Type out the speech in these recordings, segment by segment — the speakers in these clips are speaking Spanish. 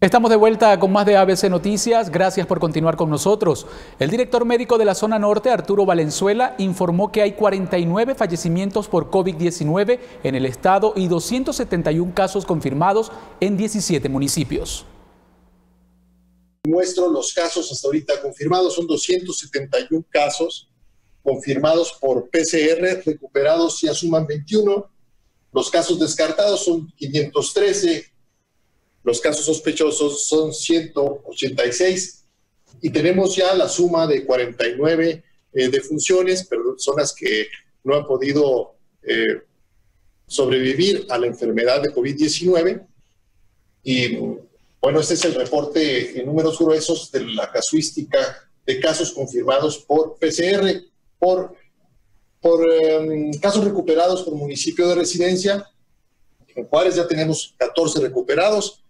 Estamos de vuelta con más de ABC Noticias. Gracias por continuar con nosotros. El director médico de la zona norte, Arturo Valenzuela, informó que hay 49 fallecimientos por COVID-19 en el estado y 271 casos confirmados en 17 municipios. Muestro los casos hasta ahorita confirmados, son 271 casos confirmados por PCR, recuperados ya suman 21, los casos descartados son 513, los casos sospechosos son 186 y tenemos ya la suma de 49 defunciones, personas que no han podido sobrevivir a la enfermedad de COVID-19. Y bueno, este es el reporte en números gruesos de la casuística de casos confirmados por PCR, por casos recuperados por municipio de residencia. En Juárez ya tenemos 14 recuperados.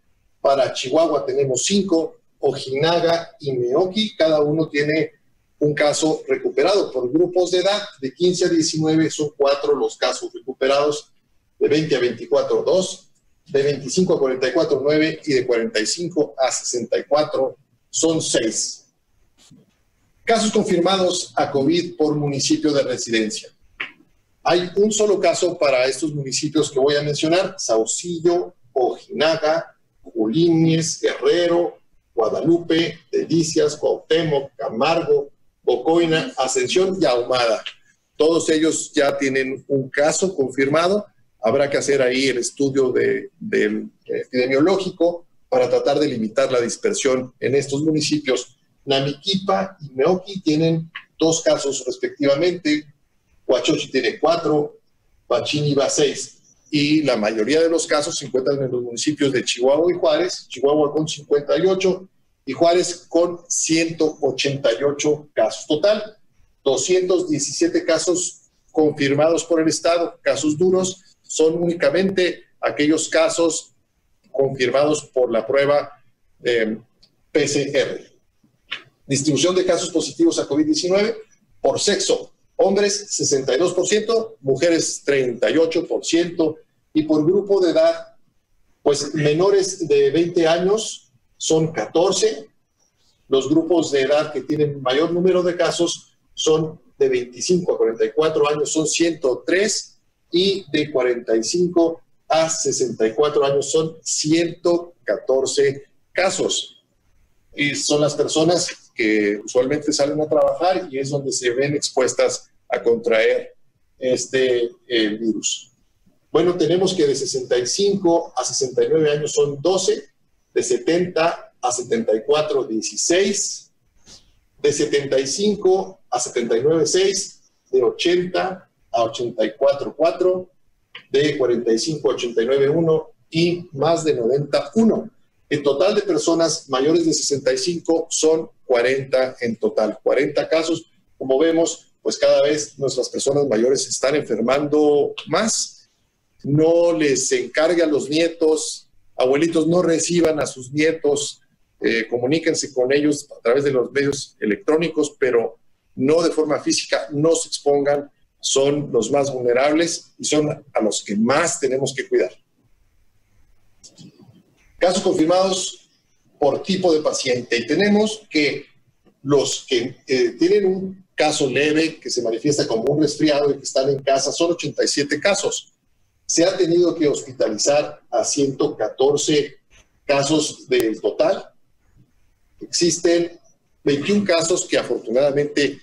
Para Chihuahua tenemos 5, Ojinaga y Meoqui, cada uno tiene un caso recuperado. Por grupos de edad, de 15 a 19 son 4 los casos recuperados, de 20 a 24, 2, de 25 a 44, 9 y de 45 a 64 son 6. Casos confirmados a COVID por municipio de residencia. Hay un solo caso para estos municipios que voy a mencionar: Saucillo, Ojinaga, Julines, Guerrero, Guadalupe, Delicias, Cuauhtémoc, Camargo, Bocoina, Ascensión y Ahumada. Todos ellos ya tienen un caso confirmado. Habrá que hacer ahí el estudio del epidemiológico para tratar de limitar la dispersión en estos municipios. Namiquipa y Meoqui tienen 2 casos respectivamente, Huachochi tiene 4, Pachíniva 6. Y la mayoría de los casos se encuentran en los municipios de Chihuahua y Juárez, Chihuahua con 58 y Juárez con 188 casos. Total, 217 casos confirmados por el estado. Casos duros son únicamente aquellos casos confirmados por la prueba PCR. Distribución de casos positivos a COVID-19 por sexo: hombres 62%, mujeres 38%, y por grupo de edad, pues menores de 20 años son 14, los grupos de edad que tienen mayor número de casos son de 25 a 44 años, son 103, y de 45 a 64 años son 114 casos. Y son las personas que usualmente salen a trabajar y es donde se ven expuestas a contraer este virus. Bueno, tenemos que de 65 a 69 años son 12, de 70 a 74, 16, de 75 a 79, 6, de 80 a 84, 4, de 45 a 89, 1 y más de 90, 1. El total de personas mayores de 65 son 40 en total, 40 casos. Como vemos, pues cada vez nuestras personas mayores se están enfermando más. No les encargue a los nietos, abuelitos, no reciban a sus nietos, comuníquense con ellos a través de los medios electrónicos, pero no de forma física, no se expongan, son los más vulnerables y son a los que más tenemos que cuidar. Casos confirmados por tipo de paciente. Y tenemos que los que tienen un caso leve, que se manifiesta como un resfriado y que están en casa, son 87 casos. Se ha tenido que hospitalizar a 114 casos del total. Existen 21 casos que afortunadamente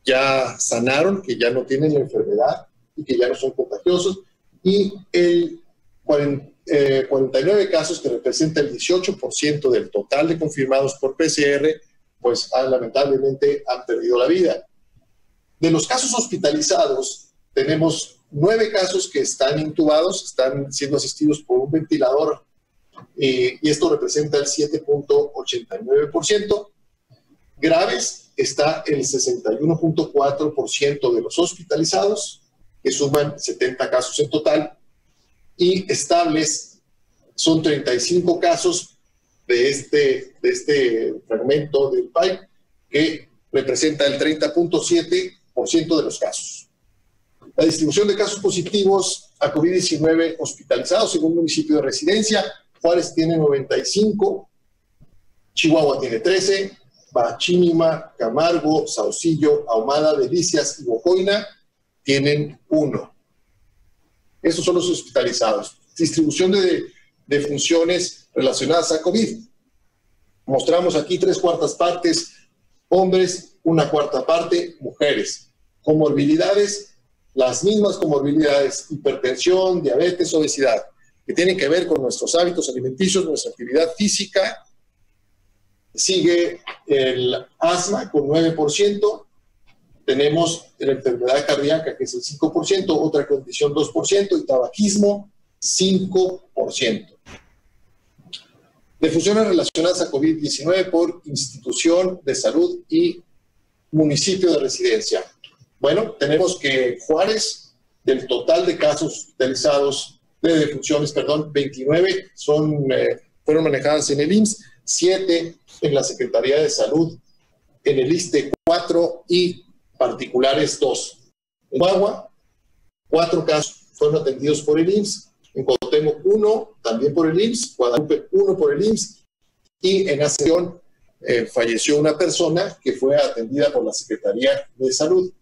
ya sanaron, que ya no tienen la enfermedad y que ya no son contagiosos. Y el 49 casos, que representa el 18% del total de confirmados por PCR, pues lamentablemente han perdido la vida. De los casos hospitalizados, tenemos 9 casos que están intubados, están siendo asistidos por un ventilador, y esto representa el 7.89%. Graves está el 61.4% de los hospitalizados, que suman 70 casos en total, y estables son 35 casos de este fragmento del PAI, que representa el 30.7% de los casos. La distribución de casos positivos a COVID-19 hospitalizados según municipio de residencia: Juárez tiene 95, Chihuahua tiene 13, Bachínima, Camargo, Saucillo, Ahumada, Delicias y Bocoina tienen 1. Estos son los hospitalizados. Distribución de funciones relacionadas a COVID. Mostramos aquí 3/4 partes hombres, 1/4 parte mujeres. Comorbilidades, las mismas comorbilidades: hipertensión, diabetes, obesidad, que tienen que ver con nuestros hábitos alimenticios, nuestra actividad física. Sigue el asma con 9%. Tenemos la enfermedad cardíaca, que es el 5%, otra condición 2%, y tabaquismo 5%. Defunciones relacionadas a COVID-19 por institución de salud y municipio de residencia. Bueno, tenemos que Juárez, del total de casos hospitalizados, de defunciones, 29 fueron manejadas en el IMSS, 7 en la Secretaría de Salud, en el ISSSTE 4 y particulares 2. En Chihuahua, 4 casos fueron atendidos por el IMSS, en Cuauhtémoc 1, también por el IMSS, Guadalupe 1 por el IMSS, y en Ascensión falleció una persona que fue atendida por la Secretaría de Salud.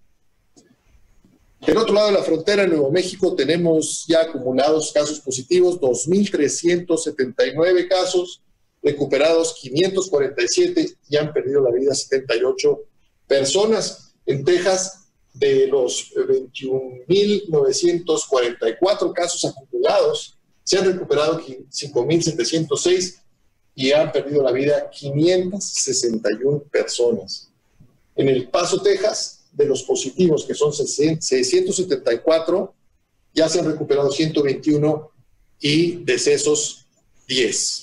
Del otro lado de la frontera, en Nuevo México, tenemos ya acumulados casos positivos, 2,379 casos, recuperados 547 y han perdido la vida 78 personas. En Texas, de los 21,944 casos acumulados, se han recuperado 5,706 y han perdido la vida 561 personas. En El Paso, Texas, de los positivos, que son 674, ya se han recuperado 121 y decesos 10.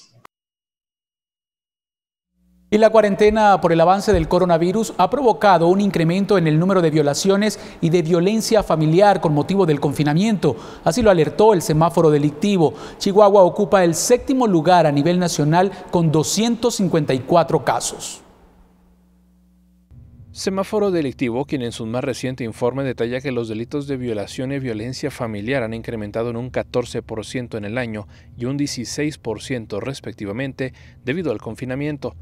Y la cuarentena por el avance del coronavirus ha provocado un incremento en el número de violaciones y de violencia familiar con motivo del confinamiento. Así lo alertó el semáforo delictivo. Chihuahua ocupa el 7º lugar a nivel nacional con 254 casos. Semáforo delictivo, quien en su más reciente informe detalla que los delitos de violación y violencia familiar han incrementado en un 14% en el año y un 16% respectivamente debido al confinamiento.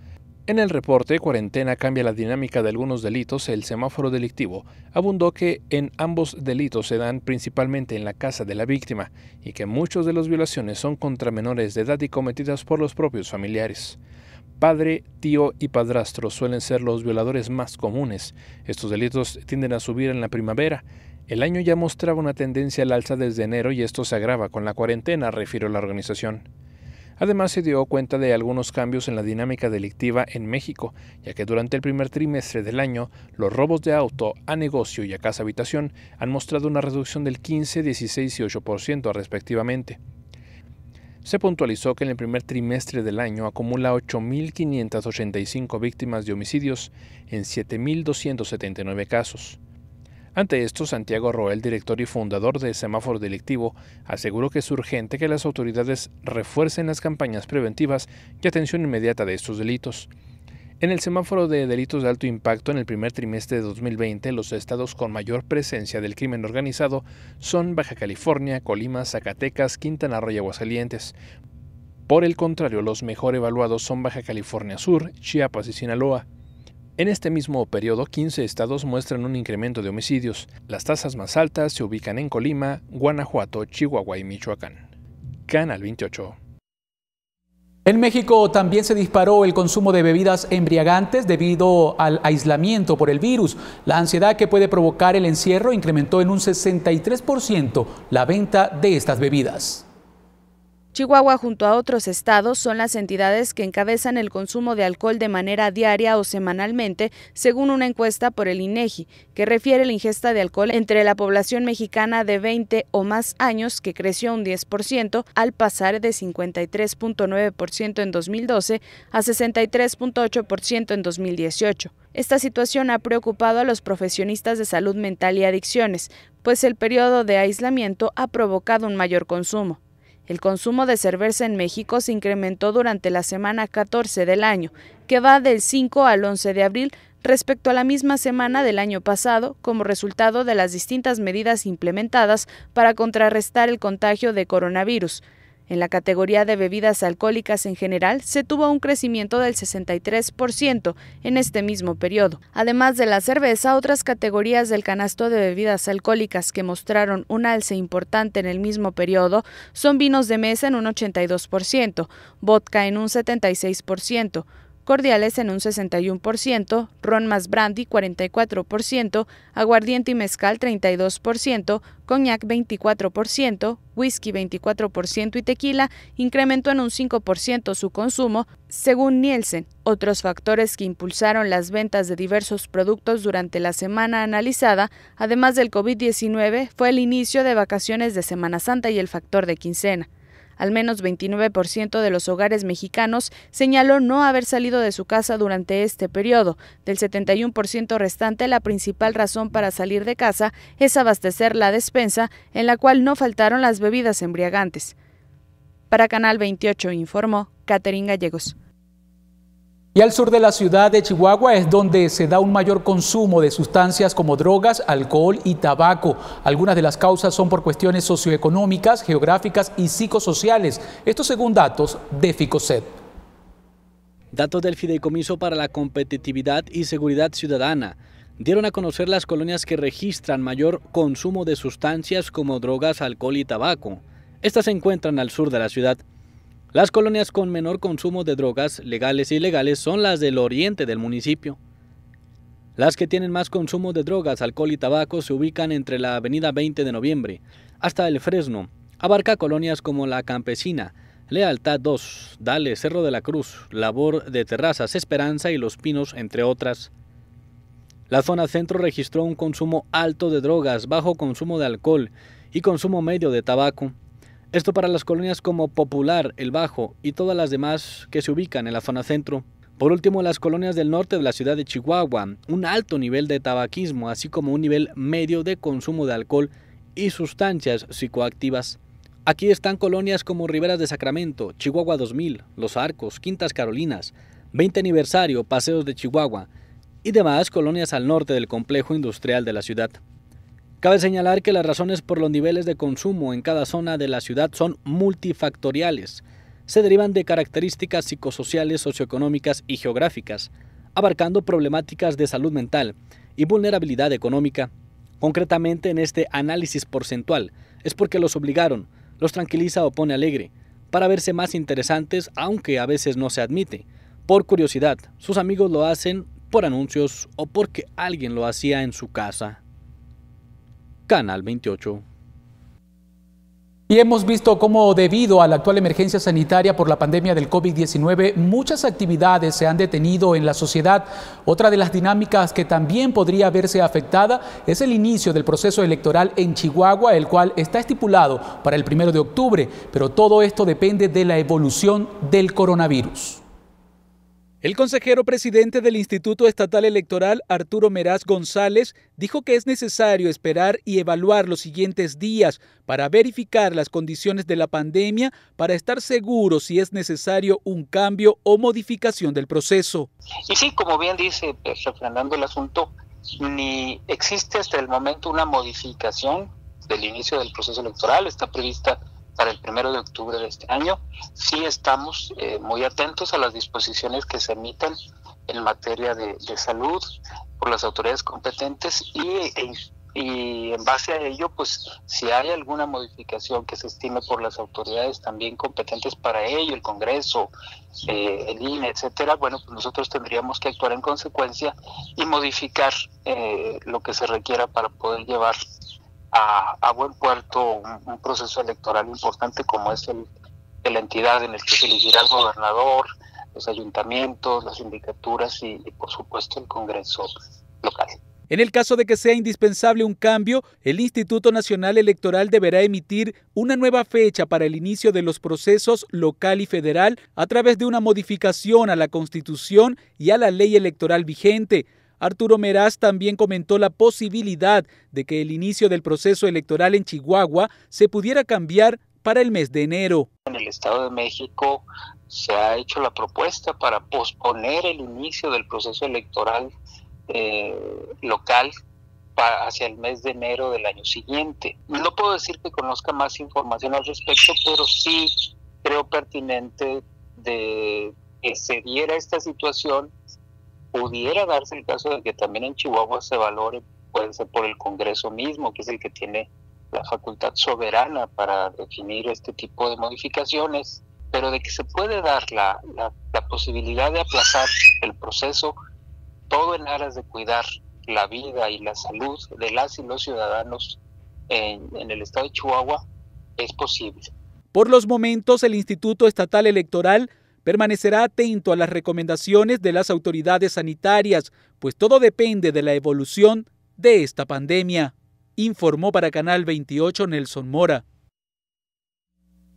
En el reporte Cuarentena cambia la dinámica de algunos delitos, el semáforo delictivo abundó que en ambos delitos se dan principalmente en la casa de la víctima y que muchas de las violaciones son contra menores de edad y cometidas por los propios familiares. Padre, tío y padrastro suelen ser los violadores más comunes. Estos delitos tienden a subir en la primavera. El año ya mostraba una tendencia al alza desde enero y esto se agrava con la cuarentena, refirió la organización. Además, se dio cuenta de algunos cambios en la dinámica delictiva en México, ya que durante el primer trimestre del año, los robos de auto a negocio y a casa-habitación han mostrado una reducción del 15, 16 y 8% respectivamente. Se puntualizó que en el primer trimestre del año acumula 8.585 víctimas de homicidios en 7.279 casos. Ante esto, Santiago Roel, director y fundador de Semáforo Delictivo, aseguró que es urgente que las autoridades refuercen las campañas preventivas y atención inmediata de estos delitos. En el semáforo de delitos de alto impacto en el primer trimestre de 2020, los estados con mayor presencia del crimen organizado son Baja California, Colima, Zacatecas, Quintana Roo y Aguascalientes. Por el contrario, los mejor evaluados son Baja California Sur, Chiapas y Sinaloa. En este mismo periodo, 15 estados muestran un incremento de homicidios. Las tasas más altas se ubican en Colima, Guanajuato, Chihuahua y Michoacán. Canal 28. En México también se disparó el consumo de bebidas embriagantes debido al aislamiento por el virus. La ansiedad que puede provocar el encierro incrementó en un 63% la venta de estas bebidas. Chihuahua, junto a otros estados, son las entidades que encabezan el consumo de alcohol de manera diaria o semanalmente, según una encuesta por el INEGI, que refiere la ingesta de alcohol entre la población mexicana de 20 o más años, que creció un 10%, al pasar de 53.9% en 2012 a 63.8% en 2018. Esta situación ha preocupado a los profesionistas de salud mental y adicciones, pues el periodo de aislamiento ha provocado un mayor consumo. El consumo de cerveza en México se incrementó durante la semana 14 del año, que va del 5 al 11 de abril, respecto a la misma semana del año pasado, como resultado de las distintas medidas implementadas para contrarrestar el contagio de coronavirus. En la categoría de bebidas alcohólicas en general, se tuvo un crecimiento del 63% en este mismo periodo. Además de la cerveza, otras categorías del canasto de bebidas alcohólicas que mostraron un alce importante en el mismo periodo son vinos de mesa en un 82%, vodka en un 76%, cordiales en un 61%, ron más brandy 44%, aguardiente y mezcal 32%, coñac 24%, whisky 24% y tequila incrementó en un 5% su consumo, según Nielsen. Otros factores que impulsaron las ventas de diversos productos durante la semana analizada, además del COVID-19, fue el inicio de vacaciones de Semana Santa y el factor de quincena. Al menos 29% de los hogares mexicanos señaló no haber salido de su casa durante este periodo. Del 71% restante, la principal razón para salir de casa es abastecer la despensa, en la cual no faltaron las bebidas embriagantes. Para Canal 28 informó Catherine Gallegos. Y al sur de la ciudad de Chihuahua es donde se da un mayor consumo de sustancias como drogas, alcohol y tabaco. Algunas de las causas son por cuestiones socioeconómicas, geográficas y psicosociales. Esto según datos de Ficoset. Datos del Fideicomiso para la Competitividad y Seguridad Ciudadana dieron a conocer las colonias que registran mayor consumo de sustancias como drogas, alcohol y tabaco. Estas se encuentran al sur de la ciudad. Las colonias con menor consumo de drogas, legales e ilegales, son las del oriente del municipio. Las que tienen más consumo de drogas, alcohol y tabaco se ubican entre la avenida 20 de noviembre hasta el Fresno. Abarca colonias como La Campesina, Lealtad 2, Dale, Cerro de la Cruz, Labor de Terrazas, Esperanza y Los Pinos, entre otras. La zona centro registró un consumo alto de drogas, bajo consumo de alcohol y consumo medio de tabaco. Esto para las colonias como Popular, El Bajo y todas las demás que se ubican en la zona centro. Por último, las colonias del norte de la ciudad de Chihuahua, un alto nivel de tabaquismo, así como un nivel medio de consumo de alcohol y sustancias psicoactivas. Aquí están colonias como Riberas de Sacramento, Chihuahua 2000, Los Arcos, Quintas Carolinas, 20 aniversario, Paseos de Chihuahua y demás colonias al norte del complejo industrial de la ciudad. Cabe señalar que las razones por los niveles de consumo en cada zona de la ciudad son multifactoriales. Se derivan de características psicosociales, socioeconómicas y geográficas, abarcando problemáticas de salud mental y vulnerabilidad económica. Concretamente, en este análisis porcentual, es porque los obligaron, los tranquiliza o pone alegre, para verse más interesantes, aunque a veces no se admite. Por curiosidad, sus amigos lo hacen por anuncios o porque alguien lo hacía en su casa. Canal 28. Y hemos visto cómo debido a la actual emergencia sanitaria por la pandemia del COVID-19, muchas actividades se han detenido en la sociedad. Otra de las dinámicas que también podría verse afectada es el inicio del proceso electoral en Chihuahua, el cual está estipulado para el 1 de octubre, pero todo esto depende de la evolución del coronavirus. El consejero presidente del Instituto Estatal Electoral, Arturo Meraz González, dijo que es necesario esperar y evaluar los siguientes días para verificar las condiciones de la pandemia para estar seguros si es necesario un cambio o modificación del proceso. Y sí, como bien dice, refrendando el asunto, ni existe hasta el momento una modificación del inicio del proceso electoral, está prevista para el 1 de octubre de este año. Sí estamos muy atentos a las disposiciones que se emitan en materia de salud por las autoridades competentes y en base a ello, pues si hay alguna modificación que se estime por las autoridades también competentes para ello, el Congreso, el INE, etcétera, bueno, pues nosotros tendríamos que actuar en consecuencia y modificar lo que se requiera para poder llevar a buen puerto un proceso electoral importante como es el de la entidad en el que se elegirá el gobernador, los ayuntamientos, las sindicaturas y por supuesto el Congreso local. En el caso de que sea indispensable un cambio, el Instituto Nacional Electoral deberá emitir una nueva fecha para el inicio de los procesos local y federal a través de una modificación a la Constitución y a la ley electoral vigente. Arturo Meraz también comentó la posibilidad de que el inicio del proceso electoral en Chihuahua se pudiera cambiar para el mes de enero. En el Estado de México se ha hecho la propuesta para posponer el inicio del proceso electoral local hacia el mes de enero del año siguiente. No puedo decir que conozca más información al respecto, pero sí creo pertinente de que se diera esta situación. Pudiera darse el caso de que también en Chihuahua se valore, puede ser por el Congreso mismo, que es el que tiene la facultad soberana para definir este tipo de modificaciones, pero de que se puede dar la posibilidad de aplazar el proceso, todo en aras de cuidar la vida y la salud de las y los ciudadanos en el estado de Chihuahua, es posible. Por los momentos, el Instituto Estatal Electoral permanecerá atento a las recomendaciones de las autoridades sanitarias, pues todo depende de la evolución de esta pandemia, informó para Canal 28 Nelson Mora.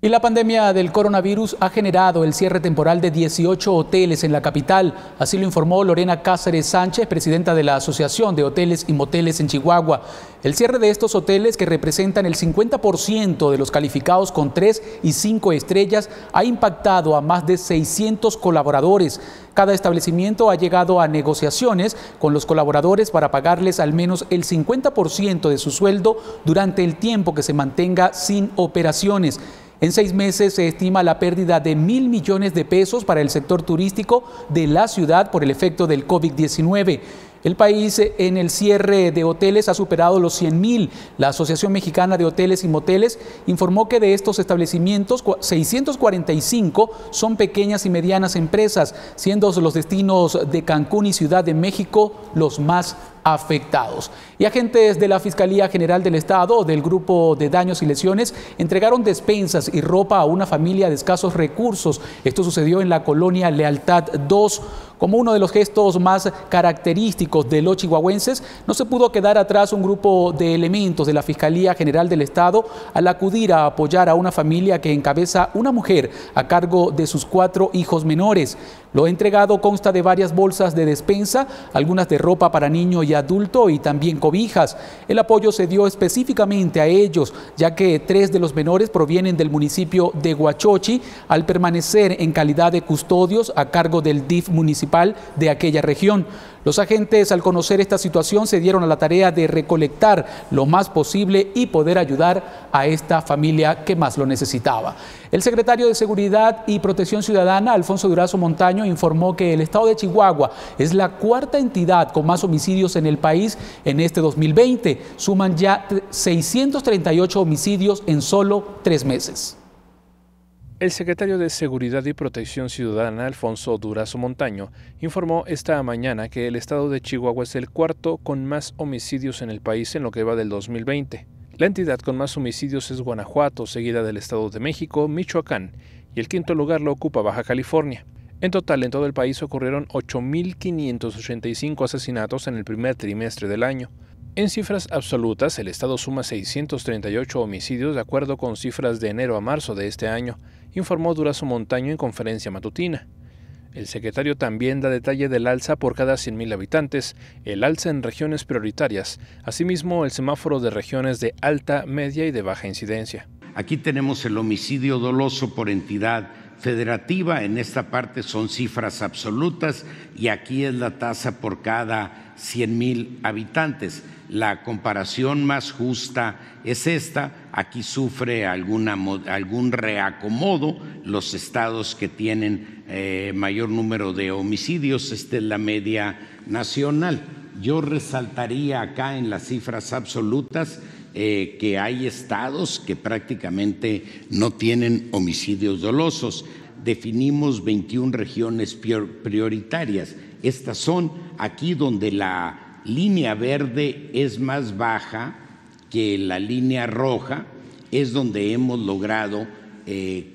Y la pandemia del coronavirus ha generado el cierre temporal de 18 hoteles en la capital. Así lo informó Lorena Cáceres Sánchez, presidenta de la Asociación de Hoteles y Moteles en Chihuahua. El cierre de estos hoteles, que representan el 50% de los calificados con 3 y 5 estrellas, ha impactado a más de 600 colaboradores. Cada establecimiento ha llegado a negociaciones con los colaboradores para pagarles al menos el 50% de su sueldo durante el tiempo que se mantenga sin operaciones. En 6 meses se estima la pérdida de 1.000 millones de pesos para el sector turístico de la ciudad por el efecto del COVID-19. El país en el cierre de hoteles ha superado los 100.000. La Asociación Mexicana de Hoteles y Moteles informó que de estos establecimientos, 645 son pequeñas y medianas empresas, siendo los destinos de Cancún y Ciudad de México los más afectados. Y agentes de la Fiscalía General del Estado, del Grupo de Daños y Lesiones, entregaron despensas y ropa a una familia de escasos recursos. Esto sucedió en la colonia Lealtad 2. Como uno de los gestos más característicos de los chihuahuenses, no se pudo quedar atrás un grupo de elementos de la Fiscalía General del Estado al acudir a apoyar a una familia que encabeza una mujer a cargo de sus 4 hijos menores. Lo entregado consta de varias bolsas de despensa, algunas de ropa para niño y adulto y también cobijas. El apoyo se dio específicamente a ellos, ya que 3 de los menores provienen del municipio de Huachochi, al permanecer en calidad de custodios a cargo del DIF municipal de aquella región. Los agentes, al conocer esta situación, se dieron a la tarea de recolectar lo más posible y poder ayudar a esta familia que más lo necesitaba. El secretario de Seguridad y Protección Ciudadana, Alfonso Durazo Montaño, informó que el estado de Chihuahua es la 4ª entidad con más homicidios en el país en este 2020. Suman ya 638 homicidios en solo 3 meses. El secretario de Seguridad y Protección Ciudadana, Alfonso Durazo Montaño, informó esta mañana que el estado de Chihuahua es el 4º con más homicidios en el país en lo que va del 2020. La entidad con más homicidios es Guanajuato, seguida del Estado de México, Michoacán, y el 5º lugar lo ocupa Baja California. En total, en todo el país ocurrieron 8.585 asesinatos en el primer trimestre del año. En cifras absolutas, el estado suma 638 homicidios de acuerdo con cifras de enero a marzo de este año, informó Durazo Montaño en conferencia matutina. El secretario también da detalle del alza por cada 100.000 habitantes, el alza en regiones prioritarias, asimismo el semáforo de regiones de alta, media y de baja incidencia. Aquí tenemos el homicidio doloso por entidad federativa, en esta parte son cifras absolutas y aquí es la tasa por cada 100.000 habitantes. La comparación más justa es esta, aquí sufre algún reacomodo los estados que tienen mayor número de homicidios, esta es la media nacional. Yo resaltaría acá en las cifras absolutas que hay estados que prácticamente no tienen homicidios dolosos. Definimos 21 regiones prioritarias. Estas son aquí donde la línea verde es más baja que la línea roja, es donde hemos logrado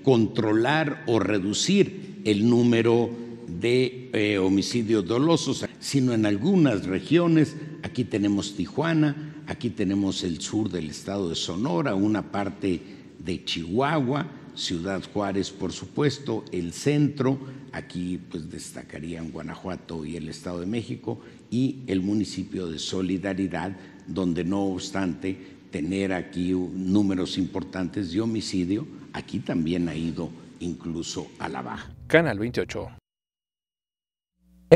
controlar o reducir el número de homicidios dolosos, sino en algunas regiones. Aquí tenemos Tijuana, aquí tenemos el sur del estado de Sonora, una parte de Chihuahua, Ciudad Juárez, por supuesto, el centro, aquí pues destacarían Guanajuato y el Estado de México, y el municipio de Solidaridad, donde no obstante tener aquí números importantes de homicidio, aquí también ha ido incluso a la baja. Canal 28.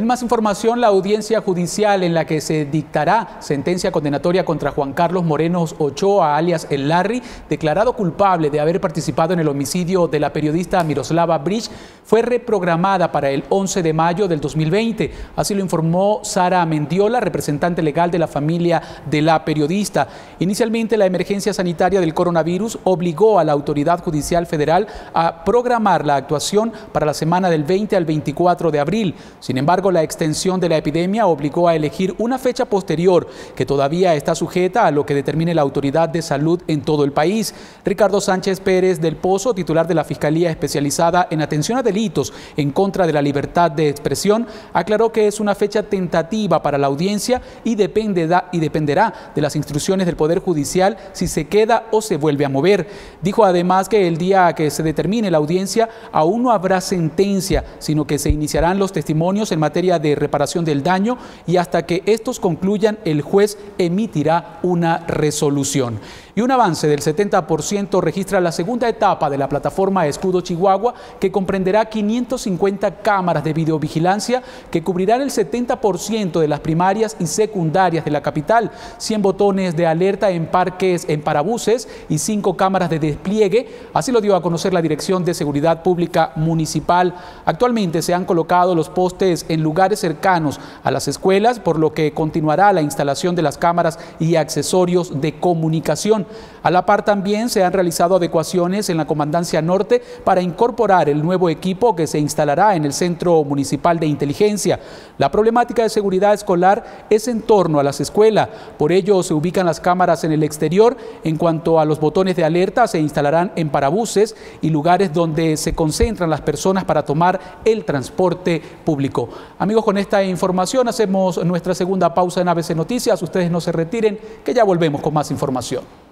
En más información, la audiencia judicial en la que se dictará sentencia condenatoria contra Juan Carlos Moreno Ochoa, alias El Larry, declarado culpable de haber participado en el homicidio de la periodista Miroslava Bridge, fue reprogramada para el 11 de mayo del 2020. Así lo informó Sara Mendiola, representante legal de la familia de la periodista. Inicialmente, la emergencia sanitaria del coronavirus obligó a la Autoridad Judicial Federal a programar la actuación para la semana del 20 al 24 de abril. Sin embargo, la extensión de la epidemia obligó a elegir una fecha posterior que todavía está sujeta a lo que determine la Autoridad de Salud en todo el país. Ricardo Sánchez Pérez del Pozo, titular de la Fiscalía Especializada en Atención a Delitos en contra de la libertad de expresión, aclaró que es una fecha tentativa para la audiencia y dependerá de las instrucciones del Poder Judicial si se queda o se vuelve a mover. Dijo además que el día que se determine la audiencia aún no habrá sentencia, sino que se iniciarán los testimonios en materia de reparación del daño y hasta que estos concluyan, el juez emitirá una resolución. Y un avance del 70% registra la segunda etapa de la plataforma Escudo Chihuahua, que comprenderá 550 cámaras de videovigilancia que cubrirán el 70% de las primarias y secundarias de la capital, 100 botones de alerta en parques, en parabuses y 5 cámaras de despliegue. Así lo dio a conocer la Dirección de Seguridad Pública Municipal. Actualmente se han colocado los postes en lugares cercanos a las escuelas, por lo que continuará la instalación de las cámaras y accesorios de comunicación. A la par también se han realizado adecuaciones en la Comandancia Norte para incorporar el nuevo equipo que se instalará en el Centro Municipal de Inteligencia. La problemática de seguridad escolar es en torno a las escuelas, por ello se ubican las cámaras en el exterior. En cuanto a los botones de alerta, se instalarán en parabuses y lugares donde se concentran las personas para tomar el transporte público. Amigos, con esta información hacemos nuestra segunda pausa en ABC Noticias. Ustedes no se retiren, que ya volvemos con más información.